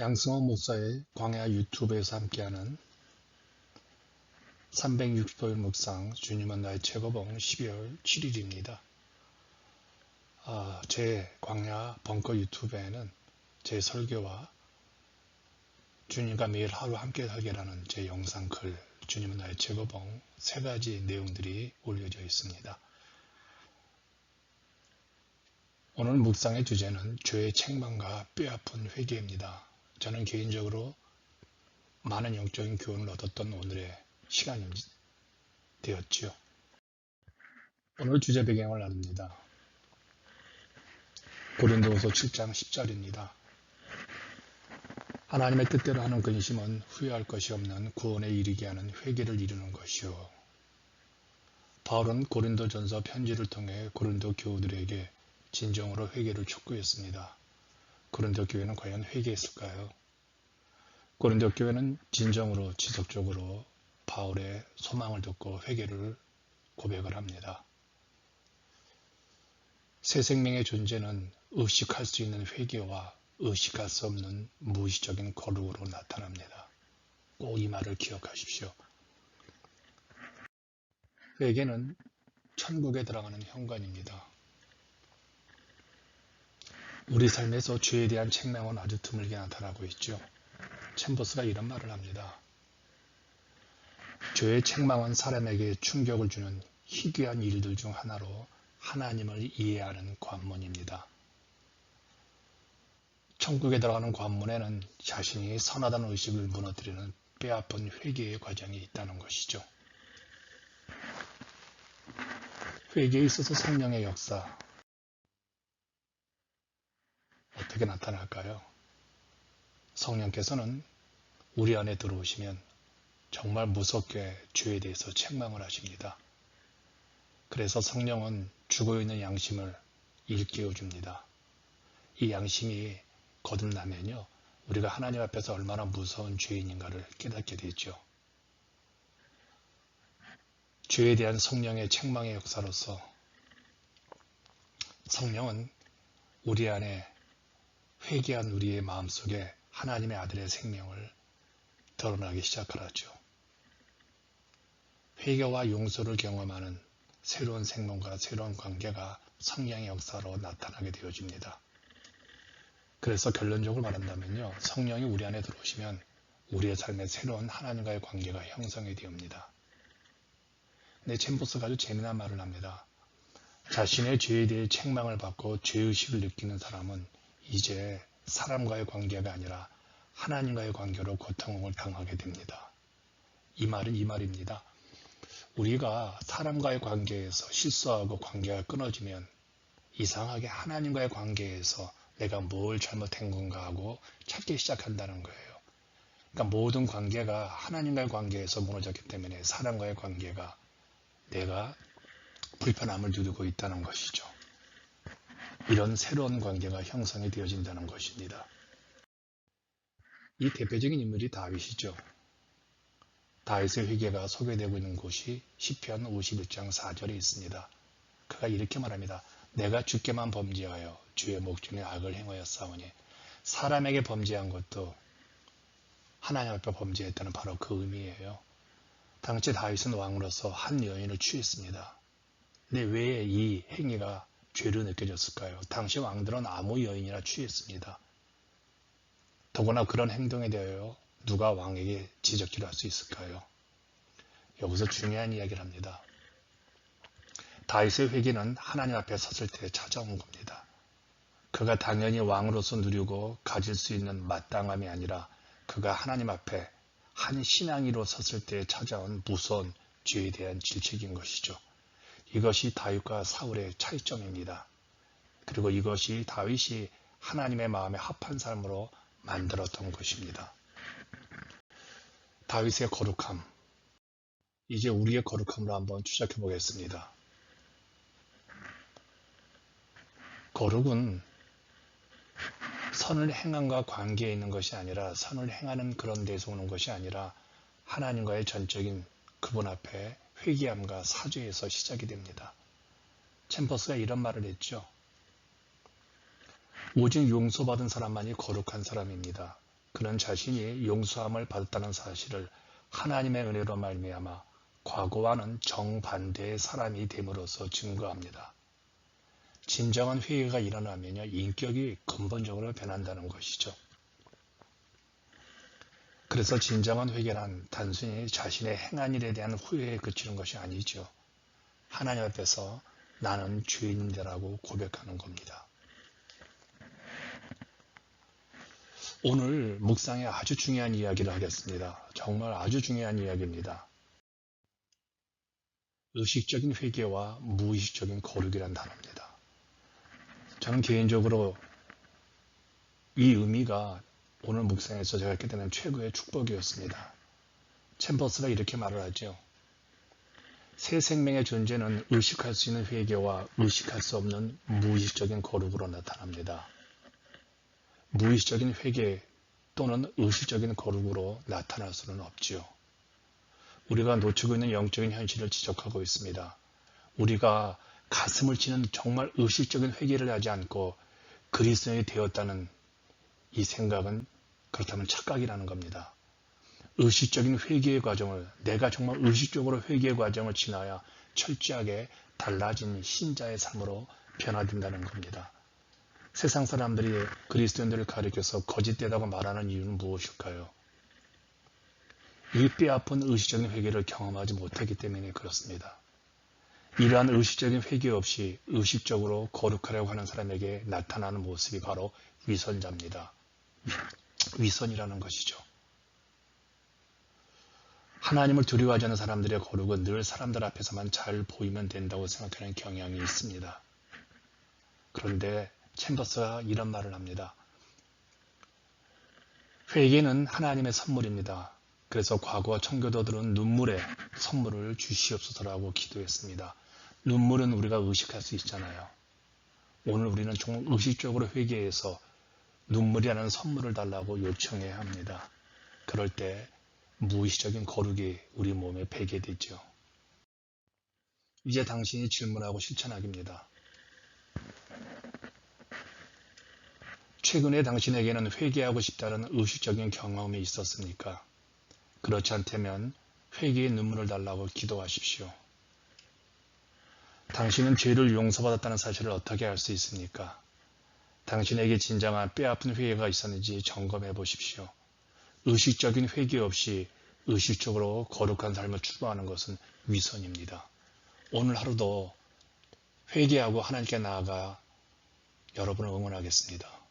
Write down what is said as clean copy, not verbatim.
양승호 목사의 광야 유튜브에서 함께하는 365일 묵상 주님은 나의 최고봉 12월 7일입니다. 제 광야 벙커 유튜브에는 제 설교와 주님과 매일 하루 함께 살게라는 제 영상 글 주님은 나의 최고봉 세 가지 내용들이 올려져 있습니다. 오늘 묵상의 주제는 죄의 책망과 뼈아픈 회개입니다. 저는 개인적으로 많은 영적인 교훈을 얻었던 오늘의 시간이 되었죠. 오늘 주제 배경을 나눕니다. 고린도후서 7장 10절입니다. 하나님의 뜻대로 하는 근심은 후회할 것이 없는 구원에 이르게 하는 회개를 이루는 것이요. 바울은 고린도전서 편지를 통해 고린도 교우들에게 진정으로 회개를 촉구했습니다. 고린도 교회는 과연 회개했을까요? 고린도 교회는 진정으로 지속적으로 바울의 소망을 듣고 회개를 고백을 합니다. 새 생명의 존재는 의식할 수 있는 회개와 의식할 수 없는 무의식적인 거룩으로 나타납니다. 꼭 이 말을 기억하십시오. 회개는 천국에 들어가는 현관입니다. 우리 삶에서 죄에 대한 책망은 아주 드물게 나타나고 있죠. 챔버스가 이런 말을 합니다. 죄의 책망은 사람에게 충격을 주는 희귀한 일들 중 하나로 하나님을 이해하는 관문입니다. 천국에 들어가는 관문에는 자신이 선하다는 의식을 무너뜨리는 뼈아픈 회개의 과정이 있다는 것이죠. 회개에 있어서 성령의 역사 어떻게 나타날까요? 성령께서는 우리 안에 들어오시면 정말 무섭게 죄에 대해서 책망을 하십니다. 그래서 성령은 죽어있는 양심을 일깨워줍니다. 이 양심이 거듭나면요, 우리가 하나님 앞에서 얼마나 무서운 죄인인가를 깨닫게 되죠. 죄에 대한 성령의 책망의 역사로서 성령은 우리 안에 회개한 우리의 마음속에 하나님의 아들의 생명을 드러나기 시작하죠. 회개와 용서를 경험하는 새로운 생명과 새로운 관계가 성령의 역사로 나타나게 되어집니다. 그래서 결론적으로 말한다면요, 성령이 우리 안에 들어오시면 우리의 삶에 새로운 하나님과의 관계가 형성이 되옵니다. 근데 챔버스가 아주 재미난 말을 합니다. 자신의 죄에 대해 책망을 받고 죄의식을 느끼는 사람은 이제 사람과의 관계가 아니라 하나님과의 관계로 고통을 당하게 됩니다. 이 말은 이 말입니다. 우리가 사람과의 관계에서 실수하고 관계가 끊어지면 이상하게 하나님과의 관계에서 내가 뭘 잘못한 건가 하고 찾기 시작한다는 거예요. 그러니까 모든 관계가 하나님과의 관계에서 무너졌기 때문에 사람과의 관계가 내가 불편함을 누리고 있다는 것이죠. 이런 새로운 관계가 형성이 되어진다는 것입니다. 이 대표적인 인물이 다윗이죠. 다윗의 회개가 소개되고 있는 곳이 시편 51장 4절에 있습니다. 그가 이렇게 말합니다. 내가 주께만 범죄하여 주의 목전에 악을 행하였사오니. 사람에게 범죄한 것도 하나님 앞에 범죄했다는 바로 그 의미예요. 당시 다윗은 왕으로서 한 여인을 취했습니다. 근데 왜 이 행위가 죄로 느껴졌을까요? 당시 왕들은 아무 여인이나 취했습니다. 더구나 그런 행동에 대하여 누가 왕에게 지적질할 수 있을까요? 여기서 중요한 이야기를 합니다. 다윗의 회개는 하나님 앞에 섰을 때 찾아온 겁니다. 그가 당연히 왕으로서 누리고 가질 수 있는 마땅함이 아니라 그가 하나님 앞에 한 신앙이로 섰을 때 찾아온 무서운 죄에 대한 질책인 것이죠. 이것이 다윗과 사울의 차이점입니다. 그리고 이것이 다윗이 하나님의 마음에 합한 삶으로 만들었던 것입니다. 다윗의 거룩함. 이제 우리의 거룩함을 한번 추적해 보겠습니다. 거룩은 선을 행함과 관계에 있는 것이 아니라 선을 행하는 그런 데서 오는 것이 아니라 하나님과의 전적인 그분 앞에 회개함과 사죄에서 시작이 됩니다. 챔버스가 이런 말을 했죠. 오직 용서받은 사람만이 거룩한 사람입니다. 그는 자신이 용서함을 받았다는 사실을 하나님의 은혜로 말미암아 과거와는 정반대의 사람이 됨으로써 증거합니다. 진정한 회개가 일어나면요, 인격이 근본적으로 변한다는 것이죠. 그래서 진정한 회개란 단순히 자신의 행한 일에 대한 후회에 그치는 것이 아니죠. 하나님 앞에서 나는 죄인이라고 고백하는 겁니다. 오늘 묵상에 아주 중요한 이야기를 하겠습니다. 정말 아주 중요한 이야기입니다. 의식적인 회개와 무의식적인 거룩이란 단어입니다. 저는 개인적으로 이 의미가 오늘 묵상에서 제가 갖게 되는 최고의 축복이었습니다. 챔버스가 이렇게 말을 하죠. 새 생명의 존재는 의식할 수 있는 회개와 의식할 수 없는 무의식적인 거룩으로 나타납니다. 무의식적인 회개 또는 의식적인 거룩으로 나타날 수는 없지요. 우리가 놓치고 있는 영적인 현실을 지적하고 있습니다. 우리가 가슴을 치는 정말 의식적인 회개를 하지 않고 그리스도인이 되었다는 이 생각은 그렇다면 착각이라는 겁니다. 의식적인 회개의 과정을, 내가 정말 의식적으로 회개의 과정을 지나야 철저하게 달라진 신자의 삶으로 변화된다는 겁니다. 세상 사람들이 그리스도인들을 가리켜서 거짓되다고 말하는 이유는 무엇일까요? 이 뼈아픈 의식적인 회개를 경험하지 못하기 때문에 그렇습니다. 이러한 의식적인 회개 없이 의식적으로 거룩하려고 하는 사람에게 나타나는 모습이 바로 위선자입니다. 위선이라는 것이죠. 하나님을 두려워하지 않는 사람들의 거룩은 늘 사람들 앞에서만 잘 보이면 된다고 생각하는 경향이 있습니다. 그런데 챔버스가 이런 말을 합니다. 회개는 하나님의 선물입니다. 그래서 과거 청교도들은 눈물에 선물을 주시옵소서라고 기도했습니다. 눈물은 우리가 의식할 수 있잖아요. 오늘 우리는 정말 의식적으로 회개해서 눈물이라는 선물을 달라고 요청해야 합니다. 그럴 때 무의식적인 거룩이 우리 몸에 배게 되죠. 이제 당신이 질문하고 실천하기입니다. 최근에 당신에게는 회개하고 싶다는 의식적인 경험이 있었습니까? 그렇지 않다면 회개의 눈물을 달라고 기도하십시오. 당신은 죄를 용서받았다는 사실을 어떻게 알 수 있습니까? 당신에게 진정한 뼈아픈 회개가 있었는지 점검해 보십시오. 의식적인 회개 없이 의식적으로 거룩한 삶을 추구하는 것은 위선입니다. 오늘 하루도 회개하고 하나님께 나아가 여러분을 응원하겠습니다.